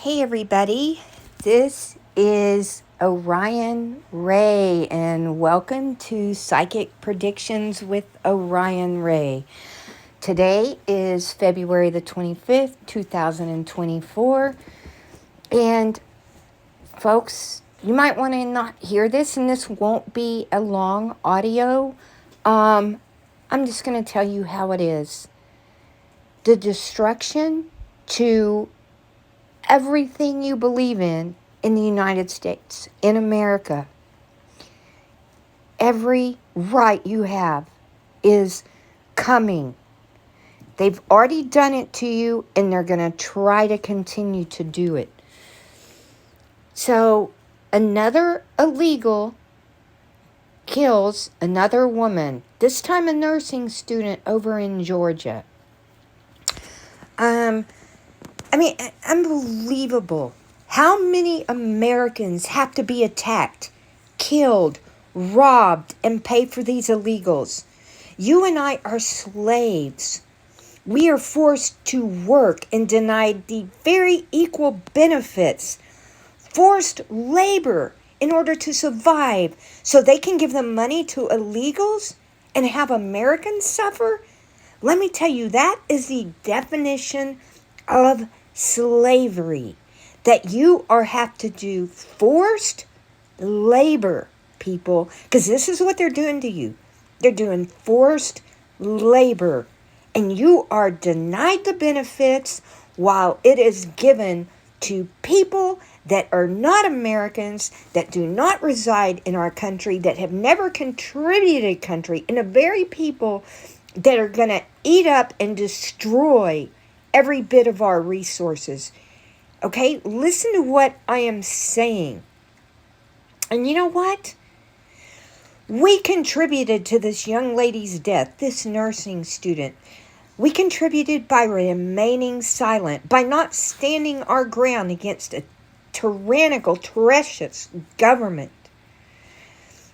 Hey everybody, this is Orion Ray and welcome to Psychic Predictions with Orion Ray. Today is February the 25th, 2024, and folks, you might want to not hear this, and this won't be a long audio. I'm just going to tell you how it is. The destruction to everything you believe in the United States, in America, every right you have is coming. They've already done it to you, and they're going to try to continue to do it. So, another illegal kills another woman, this time a nursing student over in Georgia. Unbelievable. How many Americans have to be attacked, killed, robbed, and pay for these illegals? You and I are slaves. We are forced to work and denied the very equal benefits, forced labor in order to survive, so they can give the money to illegals and have Americans suffer? Let me tell you, that is the definition of slavery, that you have to do forced labor, people, because this is what they're doing to you. They're doing forced labor, and you are denied the benefits while it is given to people that are not Americans, that do not reside in our country, that have never contributed country, and the very people that are going to eat up and destroy every bit of our resources. Okay, listen to what I am saying. And you know what? We contributed to this young lady's death, this nursing student. We contributed by remaining silent, by not standing our ground against a tyrannical, treacherous government.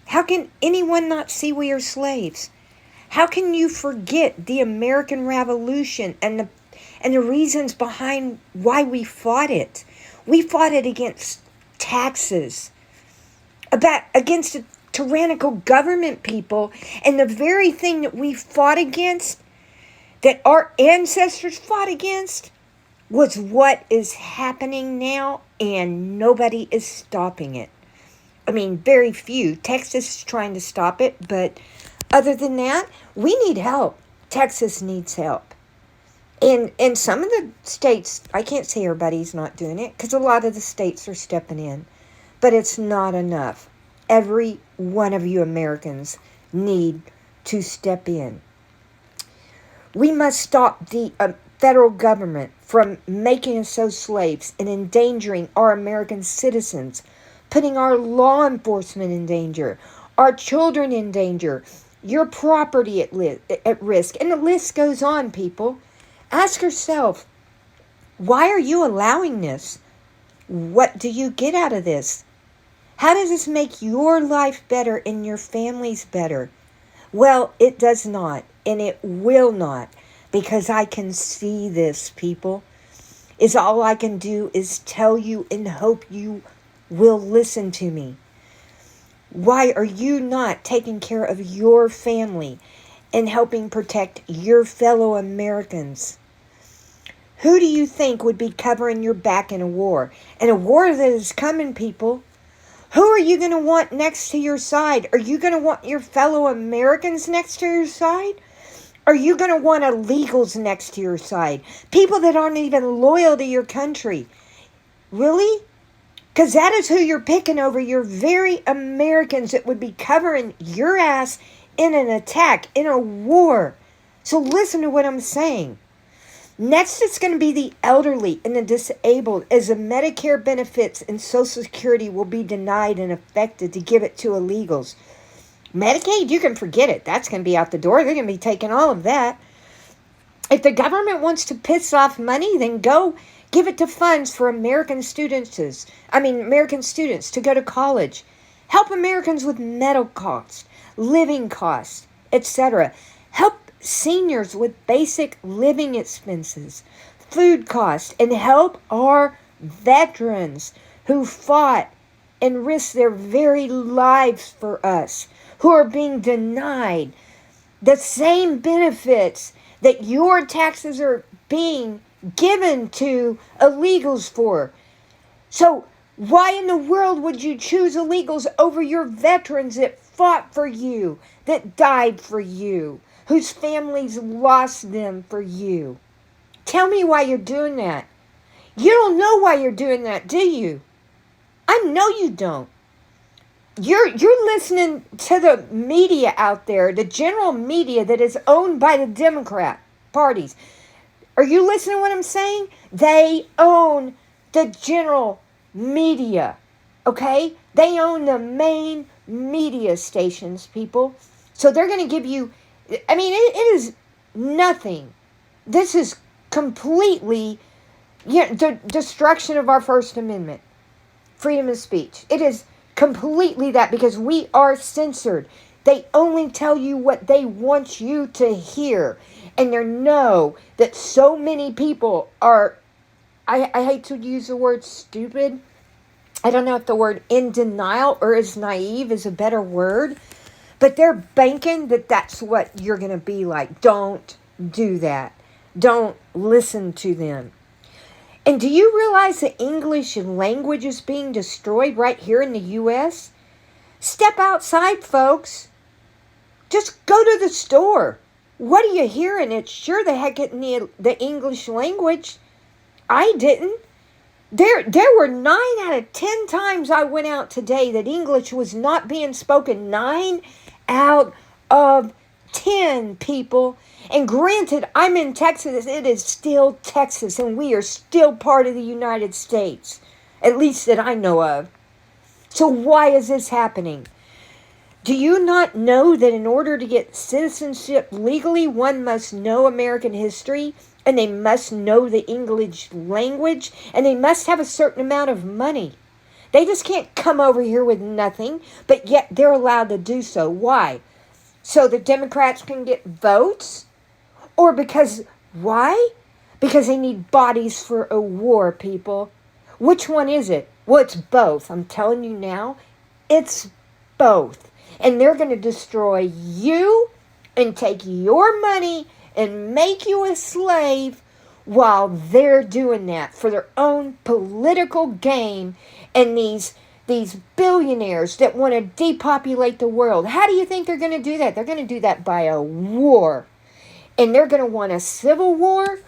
How can anyone not see we are slaves? How can you forget the American Revolution and the reasons behind why we fought it? We fought it against taxes, against a tyrannical government, people. And the very thing that we fought against, that our ancestors fought against, was what is happening now, and nobody is stopping it. I mean, very few. Texas is trying to stop it, but other than that, we need help. Texas needs help. And some of the states, I can't say everybody's not doing it, because a lot of the states are stepping in. But it's not enough. Every one of you Americans need to step in. We must stop the federal government from making us so slaves and endangering our American citizens, putting our law enforcement in danger, our children in danger, your property at risk. And the list goes on, people. Ask yourself, why are you allowing this? What do you get out of this? How does this make your life better and your family's better? Well, it does not, and it will not, because I can see this, people. All I can do is tell you and hope you will listen to me. Why are you not taking care of your family and helping protect your fellow Americans? Who do you think would be covering your back in a war? And a war that is coming, people. Who are you going to want next to your side? Are you going to want your fellow Americans next to your side? Are you going to want illegals next to your side? People that aren't even loyal to your country. Really? Because that is who you're picking over your very Americans that would be covering your ass in an attack, in a war. So listen to what I'm saying. Next, it's going to be the elderly and the disabled, as the Medicare benefits and Social Security will be denied and affected to give it to illegals. Medicaid, you can forget it. That's going to be out the door. They're going to be taking all of that. If the government wants to piss off money, then go give it to funds for American students to go to college. Help Americans with medical costs, living costs, etc. Help seniors with basic living expenses, food costs, and help our veterans who fought and risked their very lives for us, who are being denied the same benefits that your taxes are being given to illegals for. So why in the world would you choose illegals over your veterans that fought for you, that died for you, whose families lost them for you? Tell me why you're doing that. You don't know why you're doing that, do you? I know you don't. You're listening to the media out there, the general media that is owned by the Democrat parties. Are you listening to what I'm saying? They own the general media, okay? They own the main media stations, people. So they're going to give you, I mean, it is nothing. This is completely the destruction of our First Amendment, freedom of speech. It is completely that, because we are censored. They only tell you what they want you to hear. And they know that so many people are, I hate to use the word stupid. I don't know if the word in denial or is naive is a better word. But they're banking that that's what you're going to be like. Don't do that. Don't listen to them. And do you realize the English language is being destroyed right here in the U.S.? Step outside, folks. Just go to the store. What are you hearing? It's sure the heck in the English language. I didn't. There were 9 out of 10 times I went out today that English was not being spoken. 9 out of 10, people. And granted, I'm in Texas. It is still Texas, and we are still part of the United States, at least that I know of. So why is this happening? Do you not know that in order to get citizenship legally, one must know American history, and they must know the English language, and they must have a certain amount of money? They just can't come over here with nothing, but yet they're allowed to do so. Why? So the Democrats can get votes? Or because, why? Because they need bodies for a war, people. Which one is it? Well, it's both. I'm telling you now, it's both. And they're going to destroy you and take your money and make you a slave while they're doing that for their own political gain. And these billionaires that want to depopulate the world, how do you think they're going to do that? They're going to do that by a war. And they're going to want a civil war.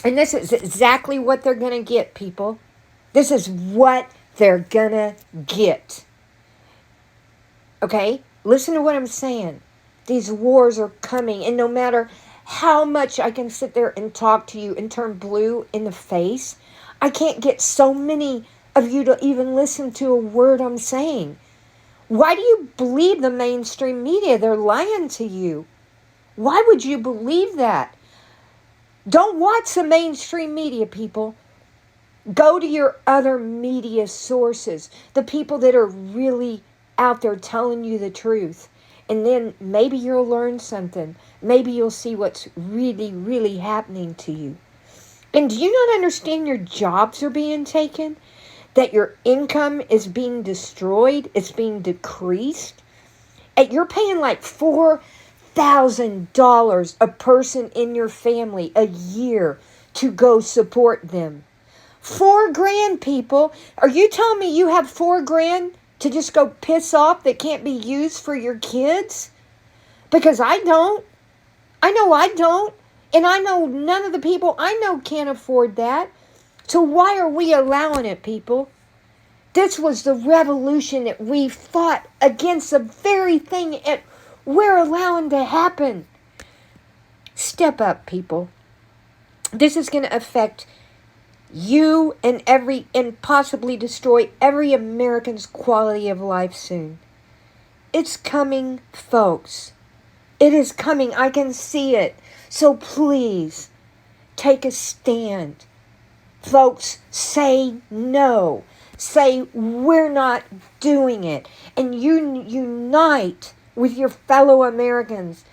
And this is exactly what they're going to get, people. This is what they're going to get. Okay? Listen to what I'm saying. These wars are coming. And no matter how much I can sit there and talk to you and turn blue in the face, I can't get so many of you to even listen to a word I'm saying. Why do you believe the mainstream media? They're lying to you. Why would you believe that? Don't watch the mainstream media, people. Go to your other media sources, the people that are really out there telling you the truth. And then maybe you'll learn something. Maybe you'll see what's really, really happening to you. And do you not understand your jobs are being taken? That your income is being destroyed? It's being decreased? And you're paying like $4,000 a person in your family a year to go support them. $4,000, people. Are you telling me you have $4,000 to just go piss off that can't be used for your kids? Because I don't. I know I don't. And I know none of the people I know can't afford that. So why are we allowing it, people? This was the revolution that we fought against, the very thing that we're allowing to happen. Step up, people. This is going to affect you and possibly destroy every American's quality of life soon. It's coming, folks. It is coming. I can see it. So please, take a stand. Folks, say no. Say we're not doing it. And you unite with your fellow Americans.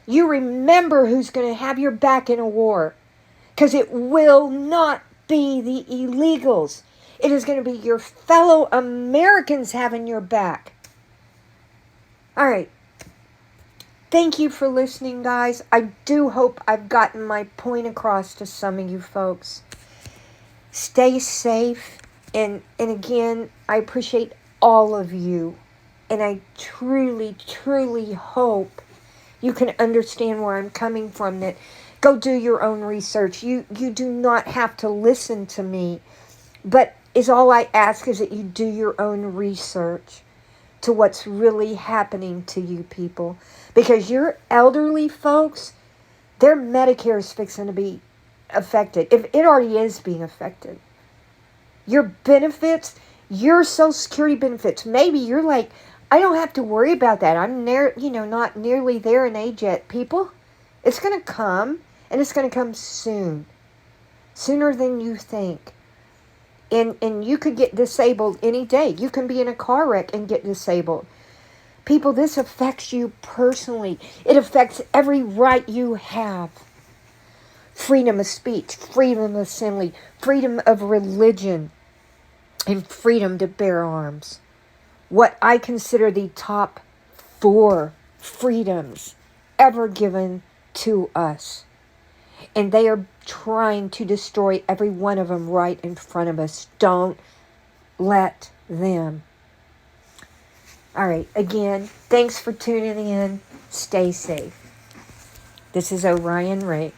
You remember who's going to have your back in a war. Because it will not be the illegals. It is going to be your fellow Americans having your back. All right. Thank you for listening, guys. I do hope I've gotten my point across to some of you folks. Stay safe. And again, I appreciate all of you. And I truly, truly hope you can understand where I'm coming from. That go do your own research. You do not have to listen to me. But all I ask is that you do your own research to what's really happening to you people. Because your elderly folks, their Medicare is fixing to be affected. If it already is being affected. Your benefits, your Social Security benefits, maybe you're like, I don't have to worry about that. I'm not nearly there in age yet. People, it's going to come, and it's going to come soon. Sooner than you think. And you could get disabled any day. You can be in a car wreck and get disabled. People, this affects you personally. It affects every right you have. Freedom of speech, freedom of assembly, freedom of religion, and freedom to bear arms. What I consider the top 4 freedoms ever given to us. And they are trying to destroy every one of them right in front of us. Don't let them. All right, again, thanks for tuning in. Stay safe. This is Orion Ray.